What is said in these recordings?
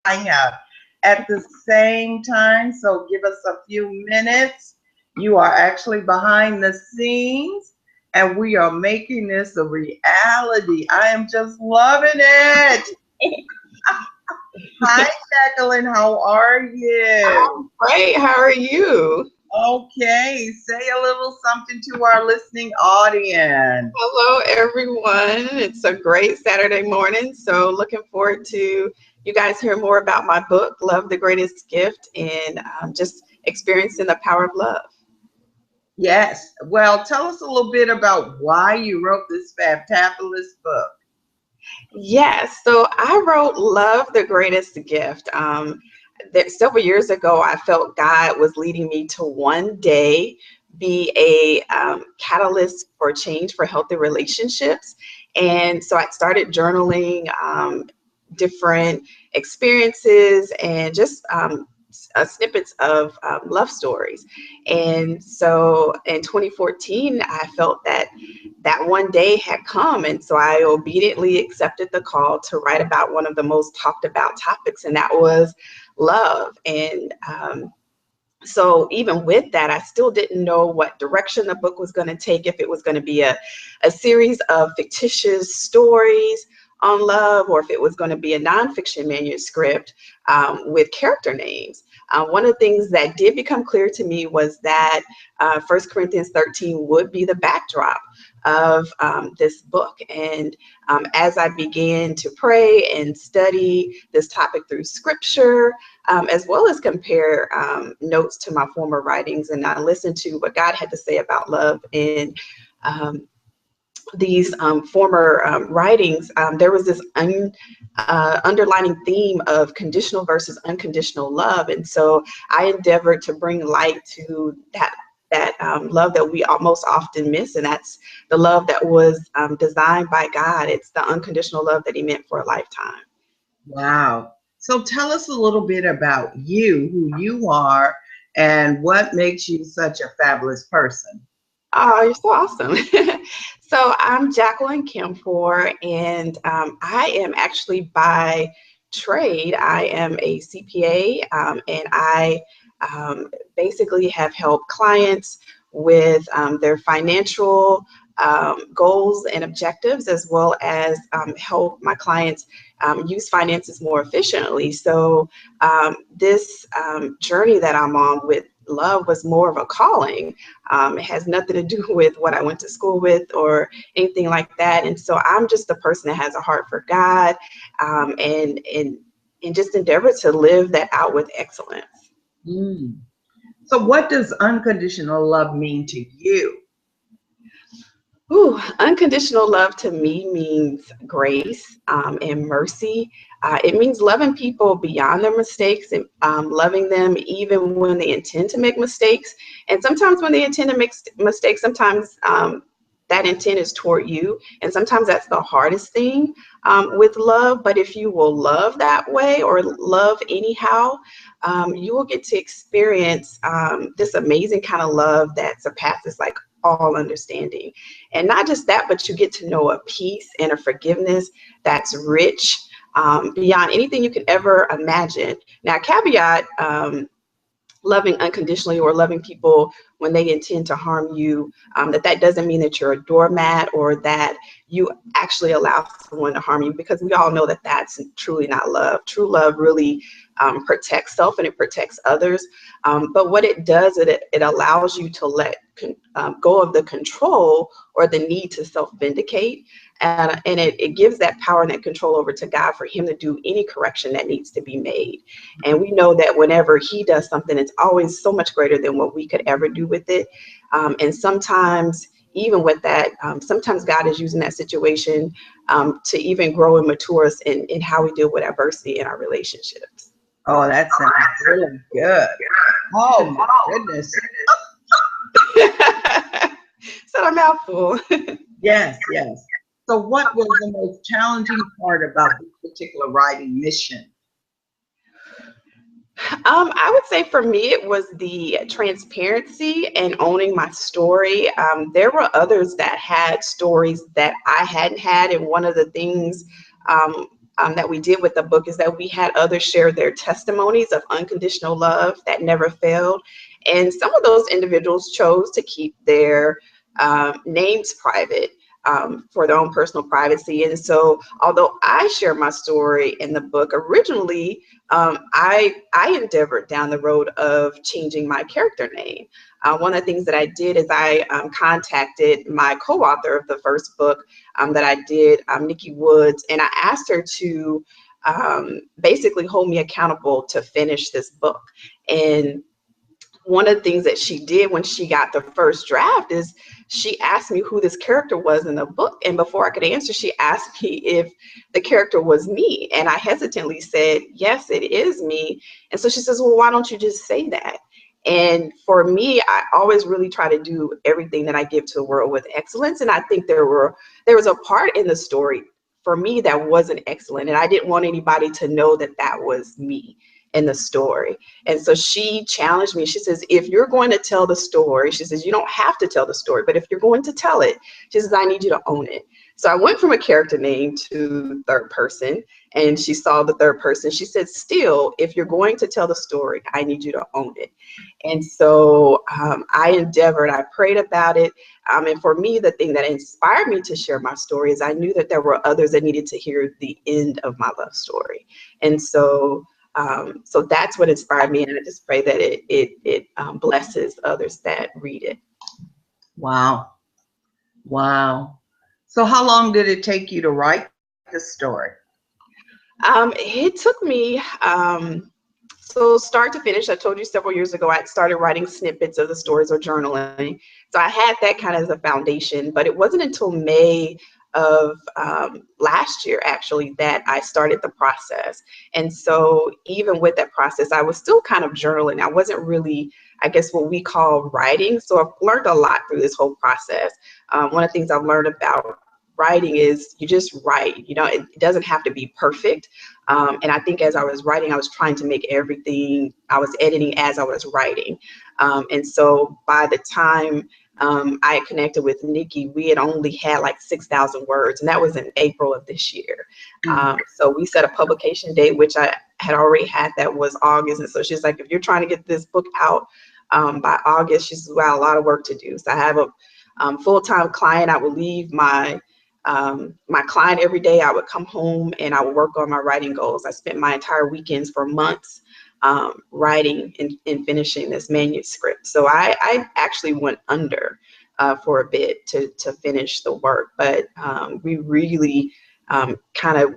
out at the same time. So give us a few minutes. You are actually behind the scenes and we are making this a reality. I am just loving it. Hi, Jacqueline. How are you? I'm great. How are you? Okay, say a little something to our listening audience. Hello, everyone. It's a great Saturday morning. So, looking forward to you guys hearing more about my book, Love the Greatest Gift, and just experiencing the power of love. Yes. Well, tell us a little bit about why you wrote this fabulous book. Yes. So, I wrote Love the Greatest Gift. Several years ago, I felt God was leading me to one day be a catalyst for change for healthy relationships. And so I started journaling different experiences and just snippets of love stories. And so in 2014, I felt that one day had come. And so I obediently accepted the call to write about one of the most talked about topics, and that was love. And so even with that, I still didn't know what direction the book was going to take, if it was going to be a series of fictitious stories on love, or if it was going to be a nonfiction manuscript with character names. One of the things that did become clear to me was that 1 Corinthians 13 would be the backdrop of this book. And as I began to pray and study this topic through scripture, as well as compare notes to my former writings, and I listened to what God had to say about love in these former writings, there was this underlining theme of conditional versus unconditional love. And so I endeavored to bring light to that love that we most often miss, and that's the love that was designed by God. It's the unconditional love that He meant for a lifetime. Wow. So tell us a little bit about you, who you are, and what makes you such a fabulous person. Oh, you're so awesome. So I'm Jacqueline Camphor, and I am actually by trade, I am a CPA, and I basically have helped clients with their financial goals and objectives, as well as help my clients use finances more efficiently. So this journey that I'm on with love was more of a calling. It has nothing to do with what I went to school with or anything like that. And so I'm just a person that has a heart for God, and just endeavor to live that out with excellence. Mm. So what does unconditional love mean to you? Ooh, unconditional love to me means grace and mercy. It means loving people beyond their mistakes, and loving them even when they intend to make mistakes. And sometimes when they intend to make mistakes, sometimes that intent is toward you. And sometimes that's the hardest thing with love. But if you will love that way, or love anyhow, you will get to experience this amazing kind of love that surpasses like all understanding. And not just that, but you get to know a peace and a forgiveness that's rich beyond anything you could ever imagine. Now, caveat, loving unconditionally or loving people when they intend to harm you, that doesn't mean that you're a doormat or that you actually allow someone to harm you, because we all know that that's truly not love. True love really protects self and it protects others. But what it does, it allows you to let go of the control or the need to self-vindicate. And it gives that power and that control over to God for Him to do any correction that needs to be made. And we know that whenever He does something, it's always so much greater than what we could ever do with it. And sometimes, even with that, sometimes God is using that situation to even grow and mature us in how we deal with adversity in our relationships. Oh, that sounds really good. Oh my goodness. So a mouthful. Yes, yes. So what was the most challenging part about this particular writing mission? I would say for me, it was the transparency and owning my story. There were others that had stories that I hadn't had. And one of the things that we did with the book is that we had others share their testimonies of unconditional love that never failed. And some of those individuals chose to keep their names private for their own personal privacy. And so although I share my story in the book, originally I endeavored down the road of changing my character name. One of the things that I did is I contacted my co-author of the first book that I did, Nikki Woods, and I asked her to basically hold me accountable to finish this book. And one of the things that she did when she got the first draft is she asked me who this character was in the book. And before I could answer, she asked me if the character was me. And I hesitantly said, yes, it is me. And so she says, well, why don't you just say that? And for me, I always really try to do everything that I give to the world with excellence. And I think there was a part in the story for me that wasn't excellent. And I didn't want anybody to know that that was me in the story. And so she challenged me. She says, if you're going to tell the story, she says, you don't have to tell the story, but if you're going to tell it, she says, I need you to own it. So I went from a character name to third person, and she saw the third person. She said, still, if you're going to tell the story, I need you to own it. And so I endeavored, I prayed about it. And for me, the thing that inspired me to share my story is I knew that there were others that needed to hear the end of my love story. And so so that's what inspired me, and I just pray that it blesses others that read it. Wow. Wow. So how long did it take you to write the story? It took me, so start to finish, I told you several years ago, I started writing snippets of the stories or journaling. So I had that kind of as a foundation, but it wasn't until May of last year, actually, that I started the process. And so even with that process, I was still kind of journaling. I wasn't really, I guess, what we call writing. So I've learned a lot through this whole process. One of the things I've learned about writing is you just write, you know, it doesn't have to be perfect. And I think as I was writing, I was trying to make everything, I was editing as I was writing. And so by the time I had connected with Nikki, we had only had like 6,000 words, and that was in April of this year. So we set a publication date, which I had already had, that was August. And so she's like, if you're trying to get this book out by August, she says, well, a lot of work to do. So I have a full-time client. I would leave my client every day. I would come home and I would work on my writing goals. I spent my entire weekends for months writing and finishing this manuscript. So I actually went under for a bit to finish the work, but we really kind of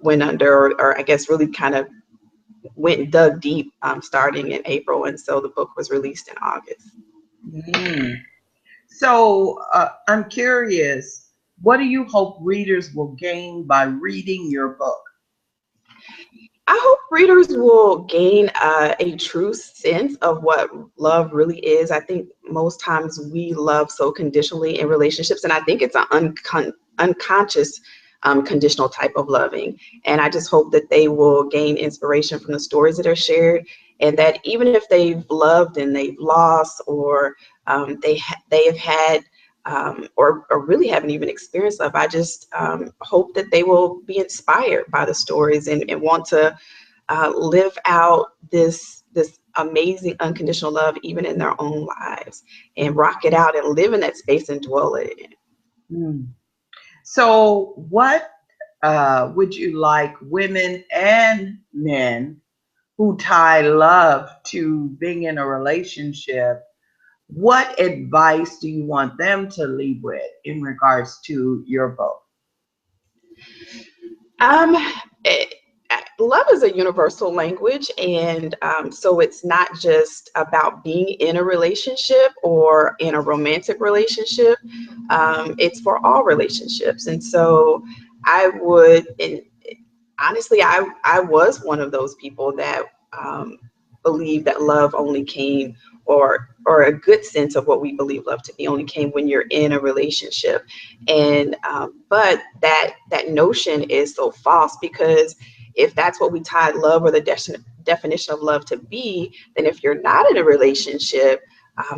went under, or I guess really kind of dug deep starting in April. And so the book was released in August. Mm. So I'm curious, what do you hope readers will gain by reading your book? I hope readers will gain a true sense of what love really is. I think most times we love so conditionally in relationships, and I think it's an unconscious conditional type of loving. And I just hope that they will gain inspiration from the stories that are shared, and that even if they've loved and they've lost, or they have had or really haven't even experienced love, I just hope that they will be inspired by the stories and want to live out this amazing unconditional love even in their own lives, and rock it out and live in that space and dwell in it. Mm. So what would you like women and men who tie love to being in a relationship, what advice do you want them to leave with in regards to your book? Love is a universal language, and so it's not just about being in a relationship or in a romantic relationship. It's for all relationships. And so I would, and honestly, I was one of those people that believed that love only came, or a good sense of what we believe love to be only came when you're in a relationship. And but that notion is so false, because if that's what we tied love, or the definition of love, to be, then if you're not in a relationship,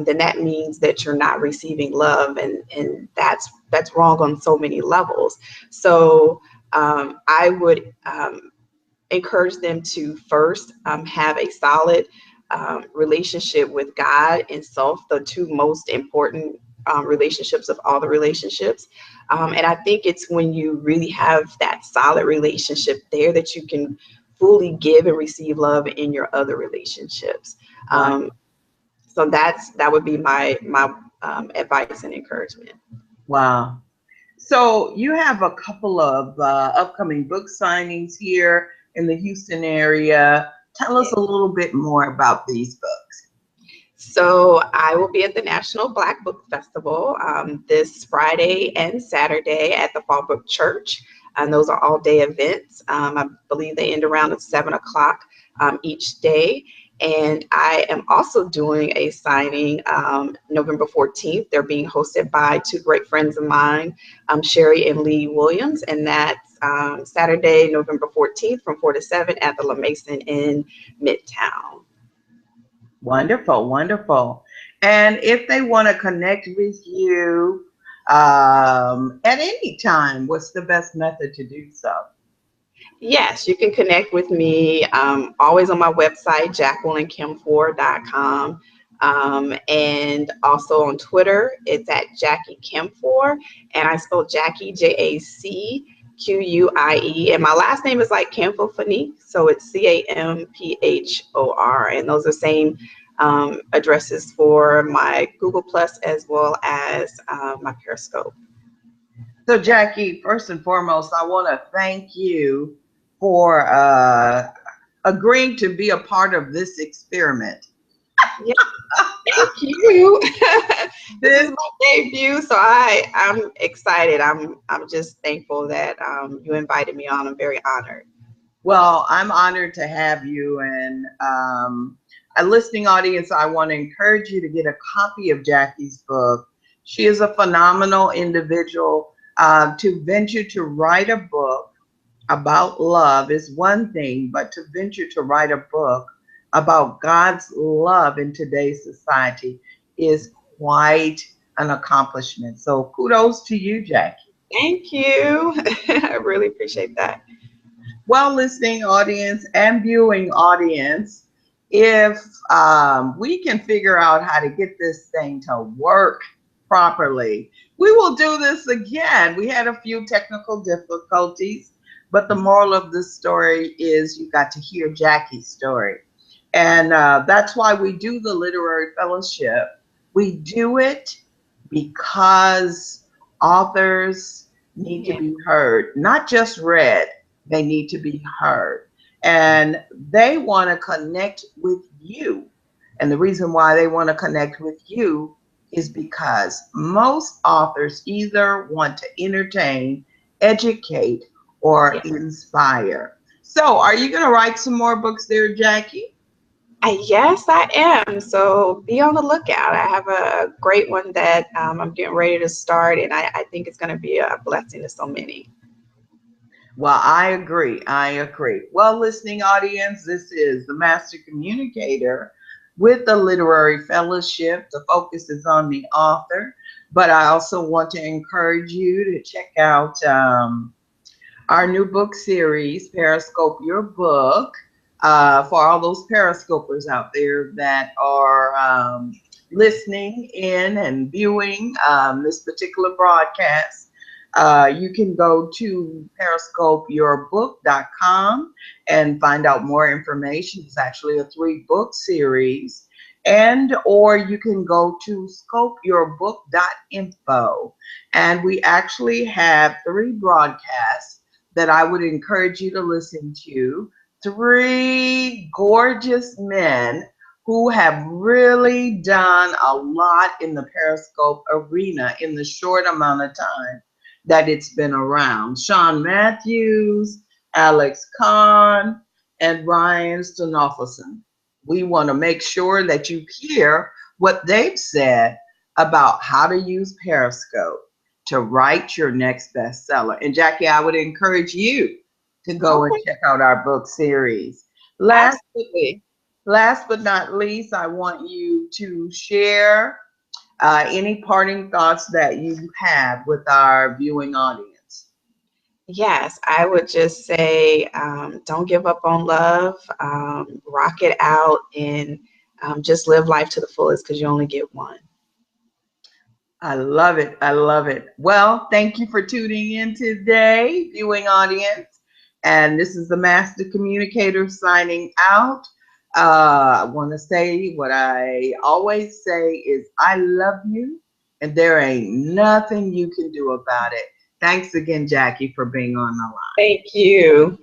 then that means that you're not receiving love, and that's wrong on so many levels. So I would encourage them to first have a solid relationship with God and self, the two most important relationships of all the relationships. And I think it's when you really have that solid relationship there that you can fully give and receive love in your other relationships. Right. So that would be my advice and encouragement. Wow. So you have a couple of upcoming book signings here in the Houston area. Tell us Yeah. a little bit more about these books. So I will be at the National Black Book Festival this Friday and Saturday at the Fallbrook Church. And those are all day events. I believe they end around at 7 o'clock each day. And I am also doing a signing November 14th. They're being hosted by two great friends of mine, Sherry and Lee Williams. And that's Saturday, November 14th from 4 to 7 at the La Mason in Midtown. Wonderful, wonderful. And if they want to connect with you at any time, what's the best method to do so? Yes, you can connect with me always on my website, jacquelineCamphor.com. And also on Twitter, it's at Jackie Camphor. And I spell Jackie, Jacquie. And my last name is like Camphophonique. So it's Camphor. And those are same addresses for my Google Plus as well as my Periscope. So, Jackie, first and foremost, I want to thank you for agreeing to be a part of this experiment. Yeah, thank you. This is This, my debut, so I'm excited. I'm just thankful that you invited me on. I'm very honored. well, I'm honored to have you. And a listening audience, I want to encourage you to get a copy of Jackie's book. She is a phenomenal individual. To venture to write a book about love is one thing, but to venture to write a book about God's love in today's society is quite an accomplishment. So kudos to you, Jackie. Thank you. I really appreciate that. Well, listening audience and viewing audience, if we can figure out how to get this thing to work properly, we will do this again. We had a few technical difficulties, but the moral of this story is you got to hear Jackie's story. And that's why we do the Literary Fellowship. We do it because authors need to Yeah. be heard, not just read, they need to be heard. And they want to connect with you. And the reason why they want to connect with you is because most authors either want to entertain, educate, or Yeah. inspire. So, are you going to write some more books there, Jackie? Yes, I am. So be on the lookout. I have a great one that I'm getting ready to start, and I think it's going to be a blessing to so many. Well, I agree. I agree. Well, listening audience, this is the Master Communicator with the Literary Fellowship. The focus is on the author, but I also want to encourage you to check out our new book series, Periscope Your Book, for all those Periscopers out there that are listening in and viewing this particular broadcast. You can go to periscopeyourbook.com and find out more information. It's actually a 3-book series. And or you can go to scopeyourbook.info. And we actually have 3 broadcasts that I would encourage you to listen to. 3 gorgeous men who have really done a lot in the Periscope arena in the short amount of time that it's been around. Sean Matthews, Alex Kahn, and Ryan Stenoffelson. We want to make sure that you hear what they've said about how to use Periscope to write your next bestseller. And Jackie, I would encourage you to go and Okay, check out our book series. Last, absolutely. last but not least, I want you to share any parting thoughts that you have with our viewing audience. Yes, I would just say don't give up on love, rock it out, and just live life to the fullest because you only get one. I love it. I love it. Well, thank you for tuning in today, viewing audience. And this is the Master Communicator signing out. I want to say what I always say is I love you, and there ain't nothing you can do about it. Thanks again, Jackie, for being on the line. Thank you.